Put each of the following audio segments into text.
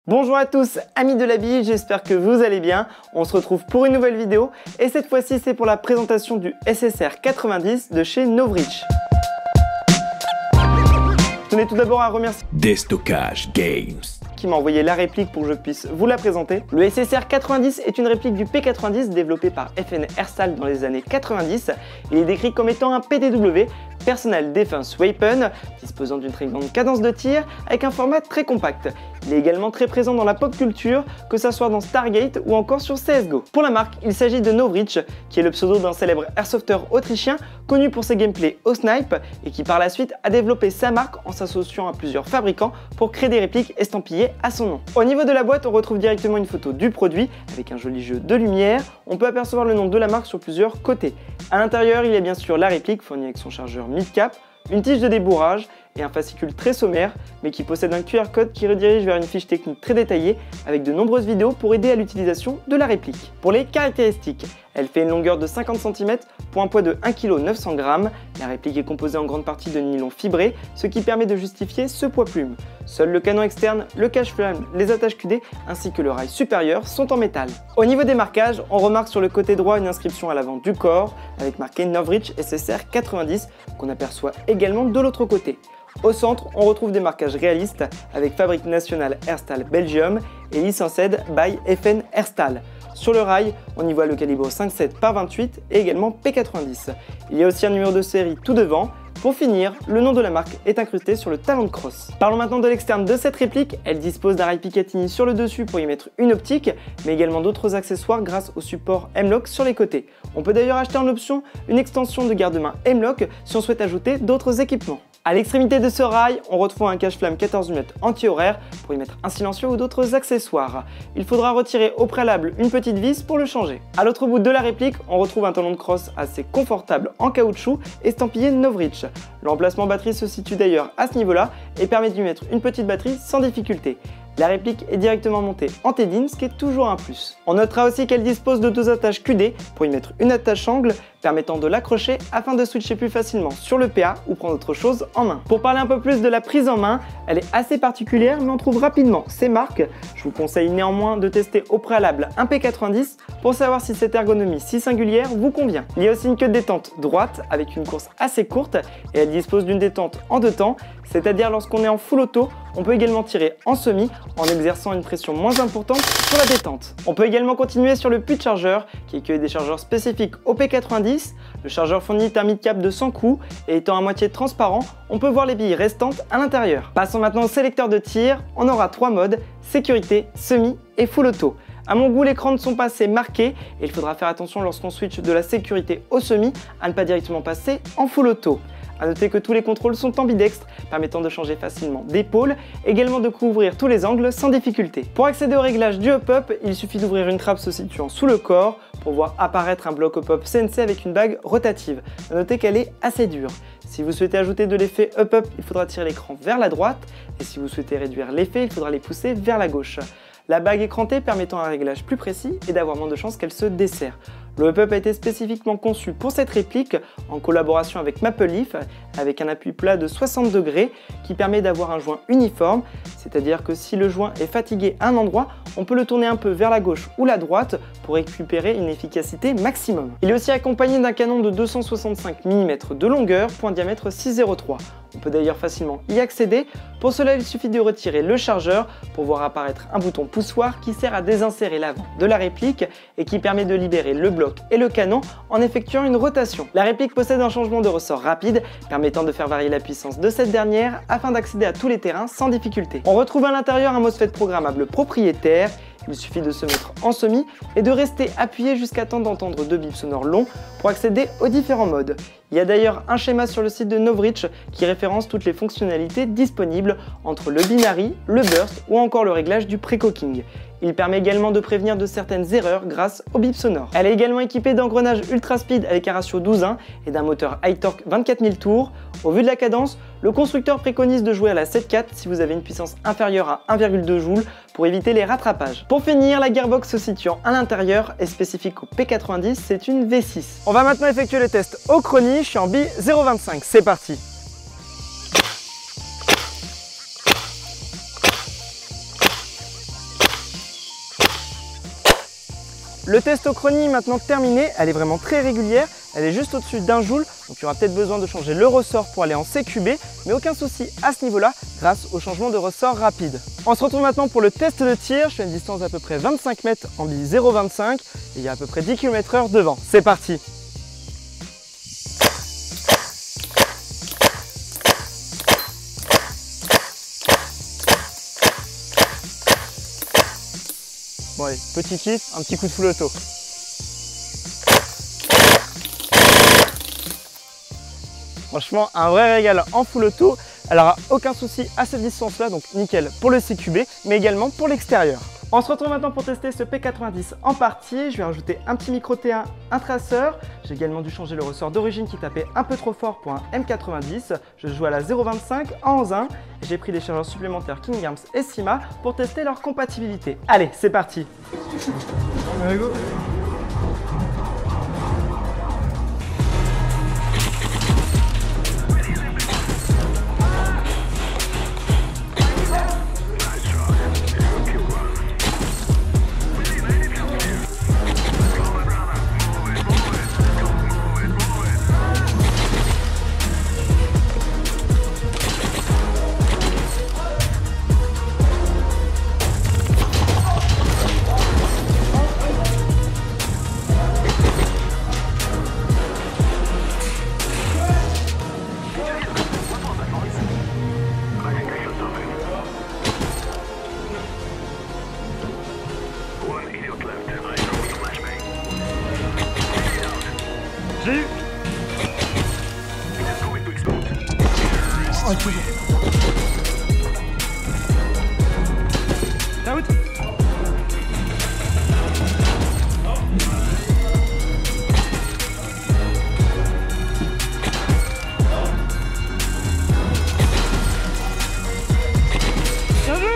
Bonjour à tous, amis de la bille, j'espère que vous allez bien. On se retrouve pour une nouvelle vidéo et cette fois-ci c'est pour la présentation du SSR 90 de chez Novritsch. Je tenais tout d'abord à remercier Déstockage Games qui m'a envoyé la réplique pour que je puisse vous la présenter. Le SSR 90 est une réplique du P90 développé par FN Herstal dans les années 90. Il est décrit comme étant un PDW, Personal Defense Weapon, disposant d'une très grande cadence de tir avec un format très compact. Il est également très présent dans la pop culture, que ce soit dans Stargate ou encore sur CSGO. Pour la marque, il s'agit de Novritsch, qui est le pseudo d'un célèbre airsofter autrichien connu pour ses gameplays au snipe et qui par la suite a développé sa marque en s'associant à plusieurs fabricants pour créer des répliques estampillées à son nom. Au niveau de la boîte, on retrouve directement une photo du produit avec un joli jeu de lumière. On peut apercevoir le nom de la marque sur plusieurs côtés. À l'intérieur, il y a bien sûr la réplique fournie avec son chargeur mid-cap, une tige de débourrage et un fascicule très sommaire, mais qui possède un QR code qui redirige vers une fiche technique très détaillée avec de nombreuses vidéos pour aider à l'utilisation de la réplique. Pour les caractéristiques, elle fait une longueur de 50 cm pour un poids de 1 kg 900 g. La réplique est composée en grande partie de nylon fibré, ce qui permet de justifier ce poids plume. Seul le canon externe, le cache-flamme, les attaches QD ainsi que le rail supérieur sont en métal. Au niveau des marquages, on remarque sur le côté droit une inscription à l'avant du corps avec marqué Novritsch SSR 90 qu'on aperçoit également de l'autre côté. Au centre, on retrouve des marquages réalistes avec Fabrique nationale Herstal Belgium et Licensed by FN Herstal. Sur le rail, on y voit le calibre 5.7 par 28 et également P90. Il y a aussi un numéro de série tout devant. Pour finir, le nom de la marque est incrusté sur le talon de crosse. Parlons maintenant de l'externe de cette réplique. Elle dispose d'un rail Picatinny sur le dessus pour y mettre une optique, mais également d'autres accessoires grâce au support M-LOK sur les côtés. On peut d'ailleurs acheter en option une extension de garde-main M-LOK si on souhaite ajouter d'autres équipements. À l'extrémité de ce rail, on retrouve un cache-flamme 14 mm anti-horaire pour y mettre un silencieux ou d'autres accessoires. Il faudra retirer au préalable une petite vis pour le changer. À l'autre bout de la réplique, on retrouve un talon de crosse assez confortable en caoutchouc estampillé Novritsch. L'emplacement batterie se situe d'ailleurs à ce niveau-là et permet d'y mettre une petite batterie sans difficulté. La réplique est directement montée en T-DIN, ce qui est toujours un plus. On notera aussi qu'elle dispose de deux attaches QD pour y mettre une attache angle permettant de l'accrocher afin de switcher plus facilement sur le PA ou prendre autre chose en main. Pour parler un peu plus de la prise en main, elle est assez particulière mais on trouve rapidement ses marques. Je vous conseille néanmoins de tester au préalable un P90 pour savoir si cette ergonomie si singulière vous convient. Il y a aussi une queue de détente droite avec une course assez courte et elle dispose d'une détente en deux temps, c'est-à-dire lorsqu'on est en full auto, on peut également tirer en semi en exerçant une pression moins importante sur la détente. On peut également continuer sur le puits de chargeur qui accueille des chargeurs spécifiques au P90. Le chargeur fournit un mid-cap de 100 coups et étant à moitié transparent, on peut voir les billes restantes à l'intérieur. Passons maintenant au sélecteur de tir. On aura trois modes, sécurité, semi et full auto. À mon goût, les crans ne sont pas assez marqués et il faudra faire attention lorsqu'on switch de la sécurité au semi à ne pas directement passer en full auto. A noter que tous les contrôles sont ambidextres, permettant de changer facilement d'épaule, également de couvrir tous les angles sans difficulté. Pour accéder au réglage du up-up, il suffit d'ouvrir une trappe se situant sous le corps pour voir apparaître un bloc up-up CNC avec une bague rotative. A noter qu'elle est assez dure. Si vous souhaitez ajouter de l'effet up-up, il faudra tirer l'écran vers la droite, et si vous souhaitez réduire l'effet, il faudra les pousser vers la gauche. La bague écrantée permettant un réglage plus précis et d'avoir moins de chances qu'elle se desserre. Le up-up a été spécifiquement conçu pour cette réplique en collaboration avec Maple Leaf avec un appui plat de 60 degrés qui permet d'avoir un joint uniforme, c'est-à-dire que si le joint est fatigué à un endroit, on peut le tourner un peu vers la gauche ou la droite pour récupérer une efficacité maximum. Il est aussi accompagné d'un canon de 265 mm de longueur pour un diamètre 6,03. On peut d'ailleurs facilement y accéder. Pour cela, il suffit de retirer le chargeur pour voir apparaître un bouton poussoir qui sert à désinsérer l'avant de la réplique et qui permet de libérer le bloc et le canon en effectuant une rotation. La réplique possède un changement de ressort rapide permettant de faire varier la puissance de cette dernière afin d'accéder à tous les terrains sans difficulté. On retrouve à l'intérieur un MOSFET programmable propriétaire. Il suffit de se mettre en semi et de rester appuyé jusqu'à temps d'entendre deux bips sonores longs pour accéder aux différents modes. Il y a d'ailleurs un schéma sur le site de Novritsch qui référence toutes les fonctionnalités disponibles entre le binary, le burst ou encore le réglage du pré-cooking. Il permet également de prévenir de certaines erreurs grâce au bip sonore. Elle est également équipée d'engrenages ultra speed avec un ratio 12:1 et d'un moteur high torque 24 000 tours. Au vu de la cadence, le constructeur préconise de jouer à la 7.4 si vous avez une puissance inférieure à 1,2 joules pour éviter les rattrapages. Pour finir, la gearbox se situant à l'intérieur est spécifique au P90, c'est une V6. On va maintenant effectuer le test au chronie, je suis en bille 0,25, c'est parti. Le testochronie est maintenant terminé, elle est vraiment très régulière, elle est juste au-dessus d'1 joule, donc il y aura peut-être besoin de changer le ressort pour aller en CQB, mais aucun souci à ce niveau-là grâce au changement de ressort rapide. On se retrouve maintenant pour le test de tir, je suis à une distance d'à peu près 25 mètres en bille 0,25 et il y a à peu près 10 km/h devant. C'est parti! Bon allez, petit kiff, un petit coup de full auto. Franchement, un vrai régal en full auto. Elle aura aucun souci à cette distance-là, donc nickel pour le CQB, mais également pour l'extérieur. On se retrouve maintenant pour tester ce P90 en partie. Je vais rajouter un petit micro T1, un traceur. J'ai également dû changer le ressort d'origine qui tapait un peu trop fort pour un M90. Je joue à la 0,25 en 11.1. J'ai pris des chargeurs supplémentaires King Arms et Syma pour tester leur compatibilité. Allez, c'est parti. Allez, go. J'ai eu. Oh, c'est bon. Out. Bien joué.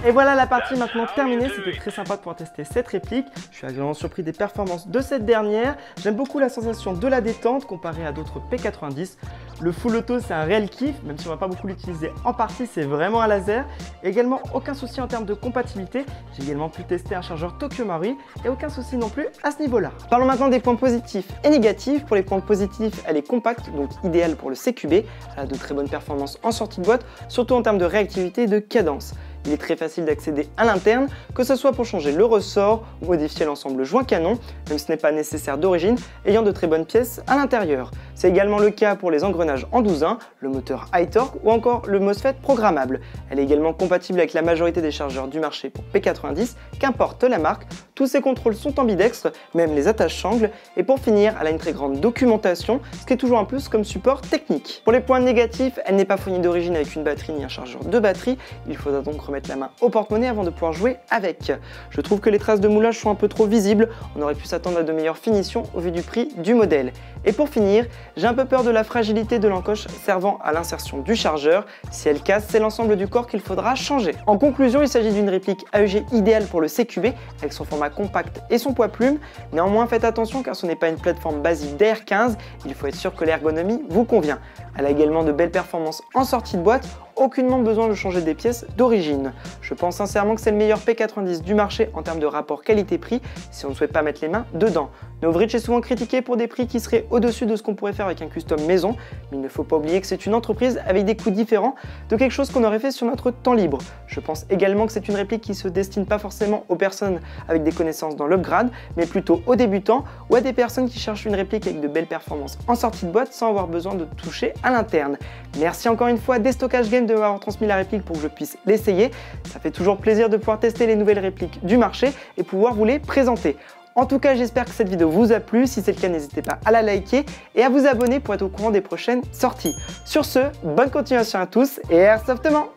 Et voilà la partie maintenant terminée, c'était très sympa de pouvoir tester cette réplique. Je suis agréablement surpris des performances de cette dernière. J'aime beaucoup la sensation de la détente comparée à d'autres P90. Le full auto c'est un réel kiff, même si on ne va pas beaucoup l'utiliser en partie, c'est vraiment un laser. Et également aucun souci en termes de compatibilité. J'ai également pu tester un chargeur Tokyo Marui et aucun souci non plus à ce niveau-là. Parlons maintenant des points positifs et négatifs. Pour les points positifs, elle est compacte, donc idéale pour le CQB. Elle a de très bonnes performances en sortie de boîte, surtout en termes de réactivité et de cadence. Il est très facile d'accéder à l'interne, que ce soit pour changer le ressort ou modifier l'ensemble joint canon, même si ce n'est pas nécessaire d'origine, ayant de très bonnes pièces à l'intérieur. C'est également le cas pour les engrenages en 12.1, le moteur high torque ou encore le MOSFET programmable. Elle est également compatible avec la majorité des chargeurs du marché pour P90, qu'importe la marque. Tous ces contrôles sont ambidextres, même les attaches-sangles. Et pour finir, elle a une très grande documentation, ce qui est toujours un plus comme support technique. Pour les points négatifs, elle n'est pas fournie d'origine avec une batterie ni un chargeur de batterie. Il faudra donc remettre la main au porte-monnaie avant de pouvoir jouer avec. Je trouve que les traces de moulage sont un peu trop visibles. On aurait pu s'attendre à de meilleures finitions au vu du prix du modèle. Et pour finir, j'ai un peu peur de la fragilité de l'encoche servant à l'insertion du chargeur. Si elle casse, c'est l'ensemble du corps qu'il faudra changer. En conclusion, il s'agit d'une réplique AEG idéale pour le CQB avec son format compact et son poids plume. Néanmoins, faites attention car ce n'est pas une plateforme basique DR15. Il faut être sûr que l'ergonomie vous convient. Elle a également de belles performances en sortie de boîte, aucunement besoin de changer des pièces d'origine. Je pense sincèrement que c'est le meilleur P90 du marché en termes de rapport qualité-prix si on ne souhaite pas mettre les mains dedans. Novritsch est souvent critiqué pour des prix qui seraient au-dessus de ce qu'on pourrait faire avec un custom maison, mais il ne faut pas oublier que c'est une entreprise avec des coûts différents de quelque chose qu'on aurait fait sur notre temps libre. Je pense également que c'est une réplique qui se destine pas forcément aux personnes avec des connaissances dans l'upgrade, mais plutôt aux débutants ou à des personnes qui cherchent une réplique avec de belles performances en sortie de boîte sans avoir besoin de toucher à l'interne. Merci encore une fois Destockage Game de m'avoir transmis la réplique pour que je puisse l'essayer. Ça fait toujours plaisir de pouvoir tester les nouvelles répliques du marché et pouvoir vous les présenter. En tout cas, j'espère que cette vidéo vous a plu. Si c'est le cas, n'hésitez pas à la liker et à vous abonner pour être au courant des prochaines sorties. Sur ce, bonne continuation à tous et airsoftement!